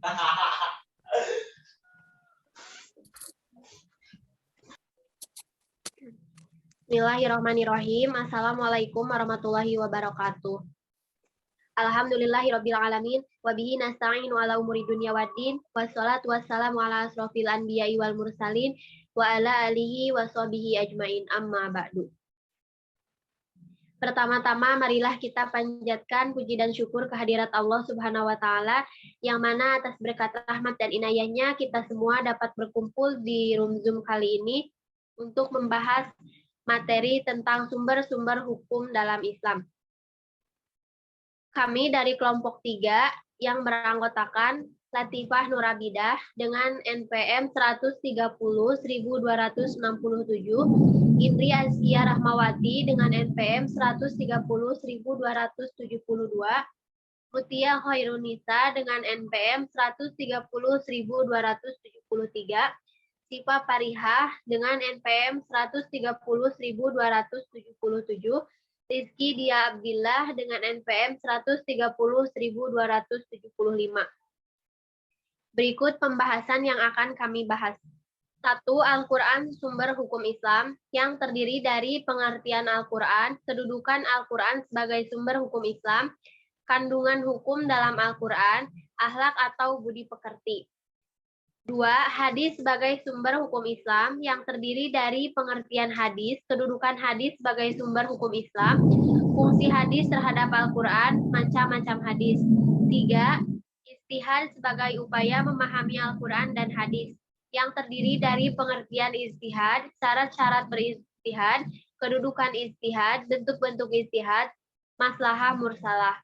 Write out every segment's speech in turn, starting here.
Bismillahirrahmanirrahim. Assalamualaikum warahmatullahi wabarakatuh. Alhamdulillahirabbil alamin wa bihi nasta'inu ala umuri dunya waddin wassalatu wassalamu ala asrofil anbiya'i wal mursalin wa ala alihi wa sahbihi ajmain amma ba'du. Pertama-tama marilah kita panjatkan puji dan syukur kehadirat Allah Subhanahu wa taala yang mana atas berkat rahmat dan inayahnya kita semua dapat berkumpul di room Zoom kali ini untuk membahas materi tentang sumber-sumber hukum dalam Islam. Kami dari kelompok 3 yang beranggotakan Latifah Nurabidah dengan NPM 130.1267, Indri Askia Rahmawati dengan NPM 130.272, Mutia Khairunisa dengan NPM 130.273, Sipa Parihah dengan NPM 130.277, Rizky Dia Abdillah dengan NPM 130.275. Berikut pembahasan yang akan kami bahas. 1. Al-Quran sumber hukum Islam yang terdiri dari pengertian Al-Quran, kedudukan Al-Quran sebagai sumber hukum Islam, kandungan hukum dalam Al-Quran, akhlak atau budi pekerti. 2. Hadis sebagai sumber hukum Islam yang terdiri dari pengertian hadis, kedudukan hadis sebagai sumber hukum Islam, fungsi hadis terhadap Al-Quran, macam-macam hadis. 3. Ijtihad sebagai upaya memahami Al-Quran dan hadis yang terdiri dari pengertian ijtihad, syarat-syarat berijtihad, kedudukan ijtihad, bentuk-bentuk ijtihad, maslahah mursalah.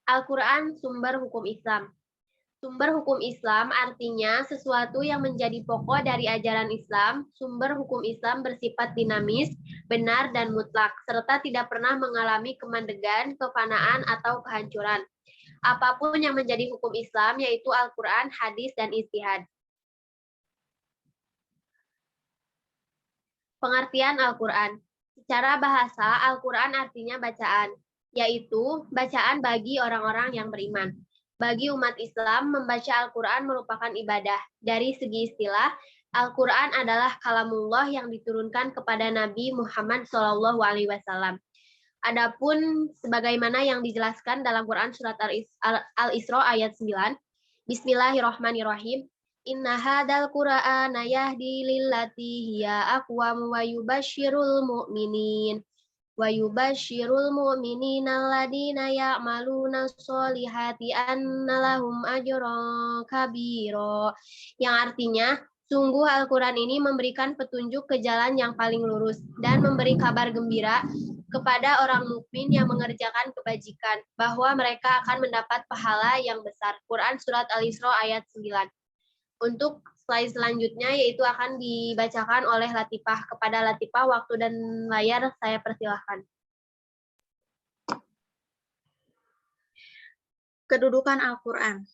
Al-Quran sumber hukum Islam. Sumber hukum Islam artinya sesuatu yang menjadi pokok dari ajaran Islam. Sumber hukum Islam bersifat dinamis, benar dan mutlak, serta tidak pernah mengalami kemandegan, kefanaan, atau kehancuran. Apapun yang menjadi hukum Islam yaitu Al-Quran, hadis, dan ijtihad. Pengertian Al-Quran. Secara bahasa, Al-Quran artinya bacaan, yaitu bacaan bagi orang-orang yang beriman. Bagi umat Islam, membaca Al-Quran merupakan ibadah. Dari segi istilah, Al-Quran adalah kalamullah yang diturunkan kepada Nabi Muhammad SAW. Adapun sebagaimana yang dijelaskan dalam Quran surat Al-Isra ayat 9, Bismillahirrahmanirrahim. Inna hadal Qur'ana yahdi lillati hiya aqwam wa yubashshirul mu'minin. Wa yubashshirul mu'minina alladina ya'maluna sholihati anna lahum ajran kabira. Yang artinya, sungguh Al-Quran ini memberikan petunjuk ke jalan yang paling lurus dan memberi kabar gembira kepada orang mukmin yang mengerjakan kebajikan bahwa mereka akan mendapat pahala yang besar. Quran surat Al-Isra ayat 9. Untuk slide selanjutnya yaitu akan dibacakan oleh Latifah. Kepada Latifah, waktu dan layar saya persilahkan. Kedudukan Al-Quran.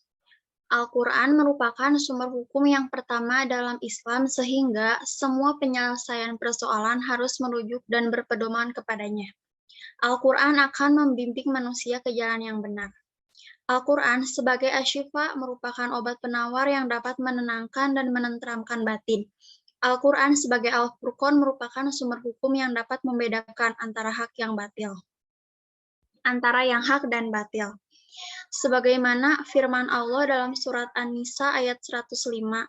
Al-Quran merupakan sumber hukum yang pertama dalam Islam sehingga semua penyelesaian persoalan harus merujuk dan berpedoman kepadanya. Al-Quran akan membimbing manusia ke jalan yang benar. Al-Quran sebagai asyifa merupakan obat penawar yang dapat menenangkan dan menenteramkan batin. Al-Quran sebagai Al-Furqan merupakan sumber hukum yang dapat membedakan antara hak yang batil, antara yang hak dan batil. Sebagaimana firman Allah dalam surat An-Nisa ayat 105.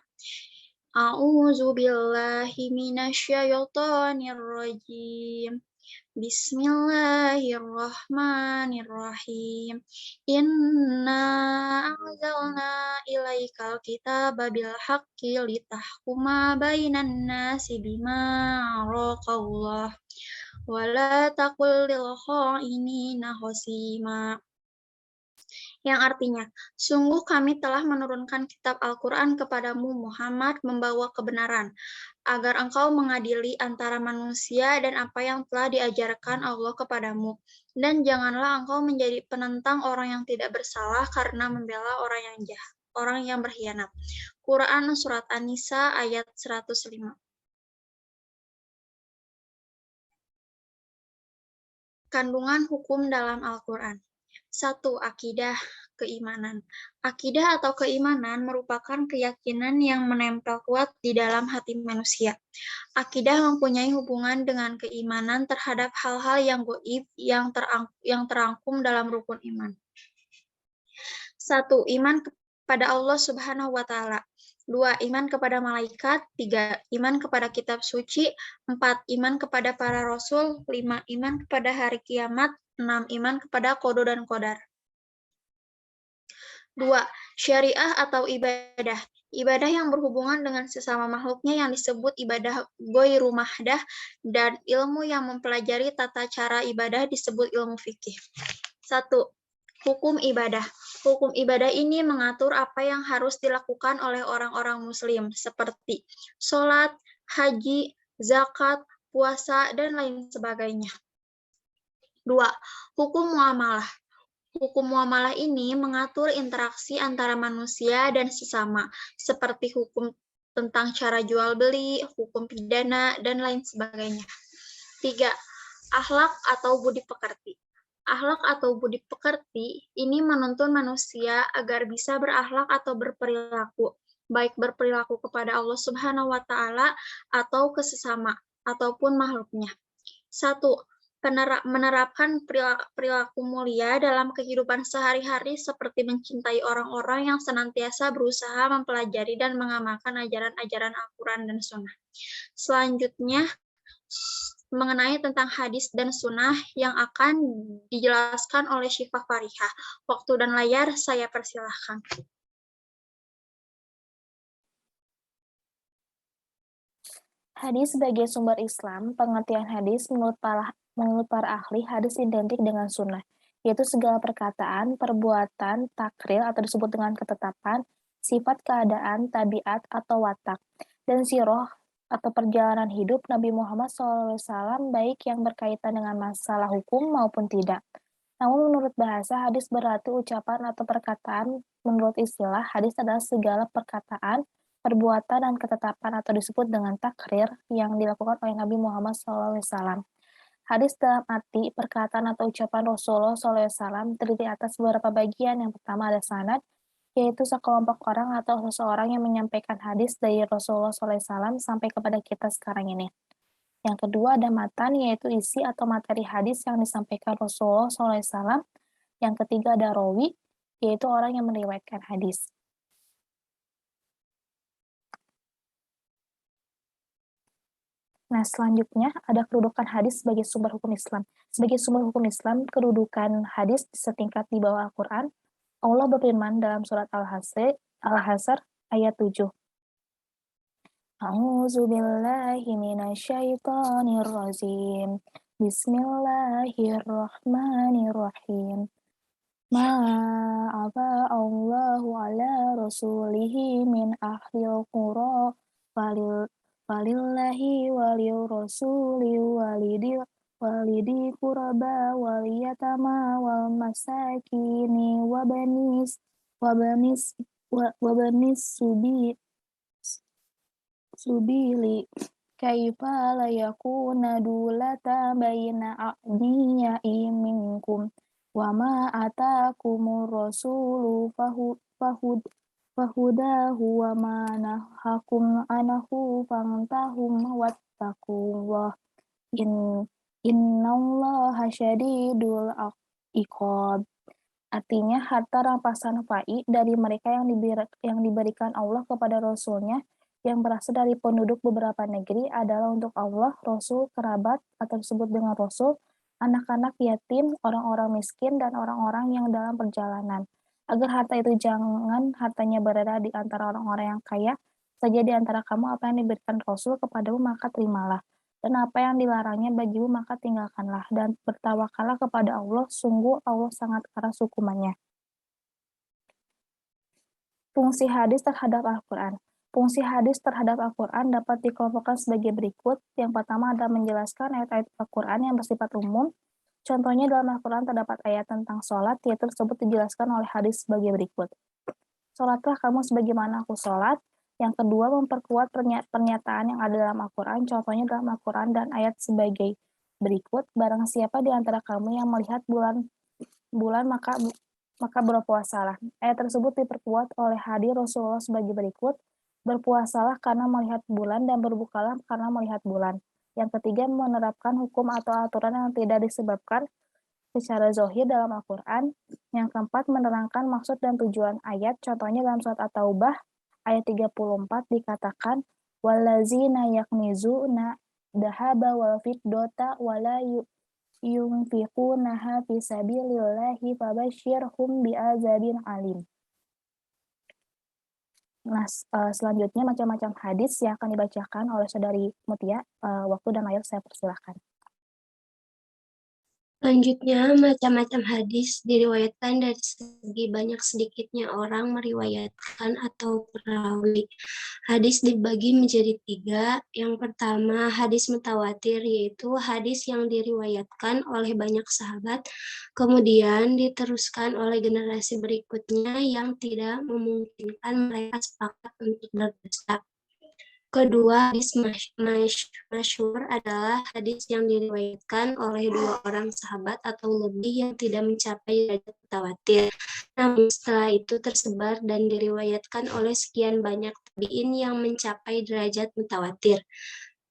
A'udzu billahi minasyaitonir rajim. Bismillahirrahmanirrahim. Inna anzalna ilaikal kitaba bil haqqi litahkuma bainan nasi bima araqallah wa la taqul lil kha'inina khasima. Yang artinya, sungguh kami telah menurunkan kitab Al-Quran kepadamu Muhammad membawa kebenaran, agar engkau mengadili antara manusia dan apa yang telah diajarkan Allah kepadamu. Dan janganlah engkau menjadi penentang orang yang tidak bersalah karena membela orang yang jahat, orang yang berkhianat. Quran Surat An-Nisa ayat 105. Kandungan hukum dalam Al-Quran. 1. Akidah, keimanan. Akidah atau keimanan merupakan keyakinan yang menempel kuat di dalam hati manusia. Akidah mempunyai hubungan dengan keimanan terhadap hal-hal yang gaib yang terangkum dalam rukun iman. 1. Iman kepada Allah Subhanahu wa Ta'ala. 2. Iman kepada malaikat. 3. Iman kepada kitab suci. 4. Iman kepada para rasul. 5. Iman kepada hari kiamat. 6. Iman kepada qada dan qadar. 2. Syariah atau ibadah. Ibadah yang berhubungan dengan sesama makhluknya yang disebut ibadah ghairu mahdah, dan ilmu yang mempelajari tata cara ibadah disebut ilmu fikih. 1. Hukum ibadah. Hukum ibadah ini mengatur apa yang harus dilakukan oleh orang-orang muslim, seperti sholat, haji, zakat, puasa, dan lain sebagainya. 2. Hukum muamalah. Hukum muamalah ini mengatur interaksi antara manusia dan sesama, seperti hukum tentang cara jual beli, hukum pidana, dan lain sebagainya. 3. Akhlak atau budi pekerti. Akhlak atau budi pekerti ini menuntun manusia agar bisa berakhlak atau berperilaku, baik berperilaku kepada Allah Subhanahu wa Ta'ala atau ke sesama ataupun makhluknya. 1. Menerapkan perilaku mulia dalam kehidupan sehari-hari seperti mencintai orang-orang yang senantiasa berusaha mempelajari dan mengamalkan ajaran-ajaran Al-Quran dan Sunnah. Selanjutnya, mengenai tentang hadis dan sunnah yang akan dijelaskan oleh Syifa Farihah. Waktu dan layar saya persilahkan. Hadis sebagai sumber Islam. Pengertian hadis menurut para ahli, hadis identik dengan sunnah, yaitu segala perkataan, perbuatan, takrir atau disebut dengan ketetapan, sifat keadaan, tabiat atau watak, dan siroh atau perjalanan hidup Nabi Muhammad SAW, baik yang berkaitan dengan masalah hukum maupun tidak. Namun menurut bahasa, hadis berarti ucapan atau perkataan. Menurut istilah, hadis adalah segala perkataan, perbuatan, dan ketetapan atau disebut dengan takrir yang dilakukan oleh Nabi Muhammad SAW. Hadis dalam arti perkataan atau ucapan Rasulullah SAW terdiri atas beberapa bagian. Yang pertama ada sanad, yaitu sekelompok orang atau seseorang yang menyampaikan hadis dari Rasulullah SAW sampai kepada kita sekarang ini. Yang kedua ada matan, yaitu isi atau materi hadis yang disampaikan Rasulullah SAW. Yang ketiga ada rawi, yaitu orang yang meriwayatkan hadis. Nah, selanjutnya ada kedudukan hadis sebagai sumber hukum Islam. Sebagai sumber hukum Islam, kedudukan hadis setingkat di bawah Al-Quran. Allah berfirman dalam surat Al-Hasr ayat 7. A'udzu billahi minasyaitonir rajim. Bismillahirrahmanirrahim. Ma'afa Allahu ala rasulihi min ahlil qura walillahi walil rasuli walidi quraba wal yatama wal masakini wabanis subili kaifa la yakuna dulata baina a'diyai minkum wa ma atakumur rasulu fahudahu wa ma nahakum anahu fantahum wattaqullah innallaha syadidul iqab. Artinya, harta rampasan fai dari mereka yang diberikan Allah kepada Rasulnya yang berasal dari penduduk beberapa negeri adalah untuk Allah, Rasul, kerabat atau disebut dengan Rasul, anak-anak yatim, orang-orang miskin, dan orang-orang yang dalam perjalanan. Agar harta itu jangan hartanya berada di antara orang-orang yang kaya, saja di antara kamu apa yang diberikan Rasul kepadamu maka terimalah, dan apa yang dilarangnya bagimu maka tinggalkanlah, dan bertawakallah kepada Allah, sungguh Allah sangat keras hukumannya. Fungsi hadis terhadap Al-Quran. Fungsi hadis terhadap Al-Quran dapat dikelompokkan sebagai berikut. Yang pertama adalah menjelaskan ayat-ayat Al-Quran yang bersifat umum. Contohnya dalam Al-Quran terdapat ayat tentang sholat, yaitu tersebut dijelaskan oleh hadis sebagai berikut. Sholatlah kamu sebagaimana aku sholat. Yang kedua, memperkuat pernyataan yang ada dalam Al-Quran, contohnya dalam Al-Quran dan ayat sebagai berikut, barang siapa di antara kamu yang melihat bulan maka berpuasalah. Ayat tersebut diperkuat oleh hadis Rasulullah sebagai berikut, berpuasalah karena melihat bulan dan berbukalah karena melihat bulan. Yang ketiga, menerapkan hukum atau aturan yang tidak disebabkan secara zohir dalam Al-Quran. Yang keempat, menerangkan maksud dan tujuan ayat. Contohnya dalam surat At-Taubah ayat 34 dikatakan, wallazina yaknizuna dahaba wal fiddata wala yunfiqunaha fi sabilillahi fabashshirhum bi'adzabin alim. Nah, selanjutnya macam-macam hadis yang akan dibacakan oleh Saudari Mutia. Waktu dan ayo saya persilahkan. Selanjutnya, macam-macam hadis diriwayatkan dari segi banyak sedikitnya orang meriwayatkan atau perawi. Hadis dibagi menjadi 3. Yang pertama, hadis mutawatir, yaitu hadis yang diriwayatkan oleh banyak sahabat, kemudian diteruskan oleh generasi berikutnya yang tidak memungkinkan mereka sepakat untuk berdusta. Kedua, hadis masyhur adalah hadis yang diriwayatkan oleh 2 orang sahabat atau lebih yang tidak mencapai derajat mutawatir. Namun setelah itu tersebar dan diriwayatkan oleh sekian banyak tabi'in yang mencapai derajat mutawatir.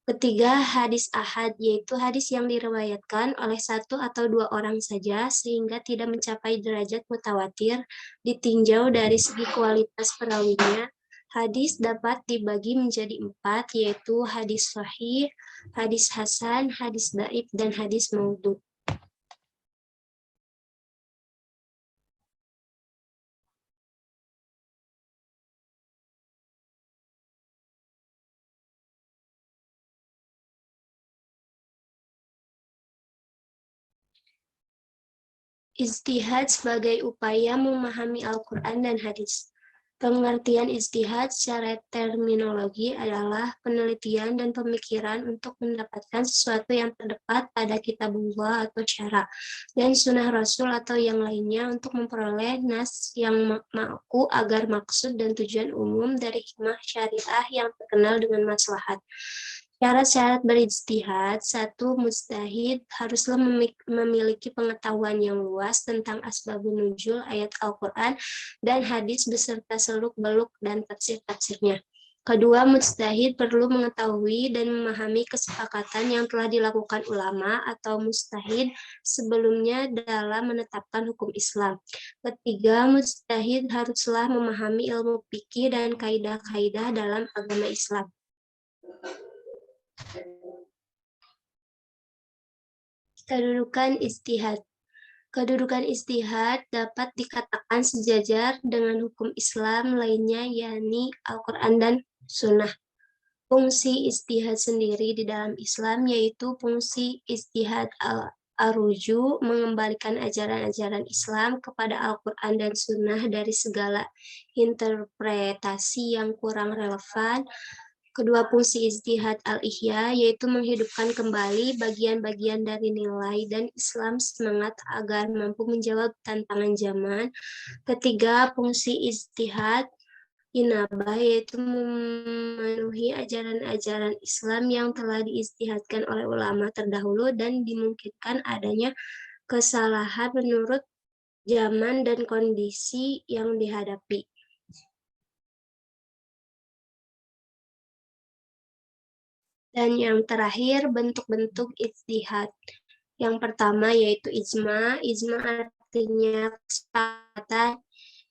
Ketiga, hadis ahad, yaitu hadis yang diriwayatkan oleh 1 atau 2 orang saja sehingga tidak mencapai derajat mutawatir. Ditinjau dari segi kualitas perawinya, hadis dapat dibagi menjadi 4, yaitu hadis sahih, hadis hasan, hadis dhaif, dan hadis maudhu. Ijtihad sebagai upaya memahami Al-Quran dan hadis. Pengertian ijtihad secara terminologi adalah penelitian dan pemikiran untuk mendapatkan sesuatu yang terdapat pada kitabullah atau syara, dan sunnah Rasul atau yang lainnya untuk memperoleh nas yang ma'ku agar maksud dan tujuan umum dari hikmah syariah yang terkenal dengan maslahat. Syarat-syarat berijtihad: 1. Mujtahid haruslah memiliki pengetahuan yang luas tentang asbabun nuzul ayat Al-Quran dan hadis beserta seluk-beluk dan tafsir-tafsirnya. Kedua, mujtahid perlu mengetahui dan memahami kesepakatan yang telah dilakukan ulama atau mujtahid sebelumnya dalam menetapkan hukum Islam. Ketiga, mujtahid haruslah memahami ilmu fikih dan kaidah-kaidah dalam agama Islam. Kedudukan ijtihad. Kedudukan ijtihad dapat dikatakan sejajar dengan hukum Islam lainnya, yakni Al-Quran dan Sunnah. Fungsi ijtihad sendiri di dalam Islam yaitu fungsi ijtihad ar-ruju, mengembalikan ajaran-ajaran Islam kepada Al-Quran dan Sunnah dari segala interpretasi yang kurang relevan. Kedua, fungsi ijtihad al-ihya yaitu menghidupkan kembali bagian-bagian dari nilai dan Islam semangat agar mampu menjawab tantangan zaman. Ketiga, fungsi ijtihad inabah yaitu memenuhi ajaran-ajaran Islam yang telah diijtihadkan oleh ulama terdahulu dan dimungkinkan adanya kesalahan menurut zaman dan kondisi yang dihadapi. Dan yang terakhir, bentuk-bentuk ijtihad. Yang pertama yaitu ijma. Ijma artinya kesepakatan,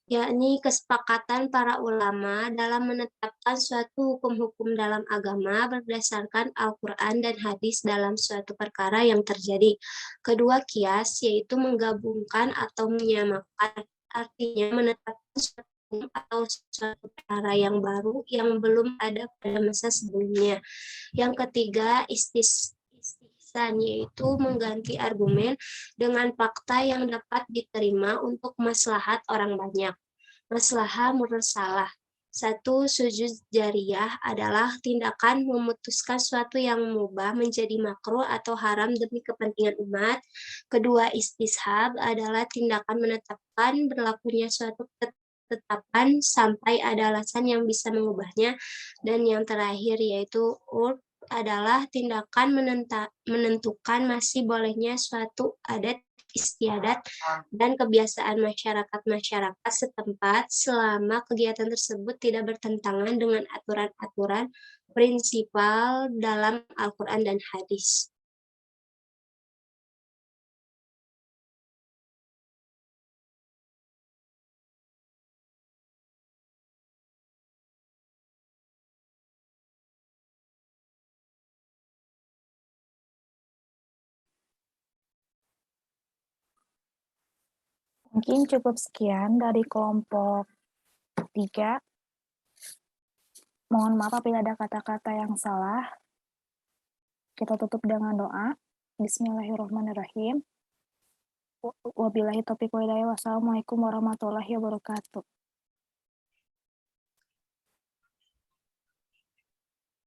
yakni kesepakatan para ulama dalam menetapkan suatu hukum-hukum dalam agama berdasarkan Al-Quran dan hadis dalam suatu perkara yang terjadi. Kedua, kias, yaitu menggabungkan atau menyamakan, artinya menetapkan suatu atau suatu perkara yang baru yang belum ada pada masa sebelumnya. Yang ketiga, istihsan, yaitu mengganti argumen dengan fakta yang dapat diterima untuk maslahat orang banyak. Maslahah mursalah. 1. Sujud jariyah adalah tindakan memutuskan suatu yang mubah menjadi makruh atau haram demi kepentingan umat. Kedua, istishab adalah tindakan menetapkan berlakunya suatu ketetapan sampai ada alasan yang bisa mengubahnya. Dan yang terakhir yaitu urf, adalah tindakan menentukan masih bolehnya suatu adat istiadat dan kebiasaan masyarakat setempat selama kegiatan tersebut tidak bertentangan dengan aturan-aturan prinsipal dalam Al-Quran dan hadis. Mungkin cukup sekian dari kelompok 3. Mohon maaf apabila ada kata-kata yang salah. Kita tutup dengan doa. Bismillahirrahmanirrahim. Wabillahi taufiq wal hidayah. Wassalamualaikum warahmatullahi wabarakatuh.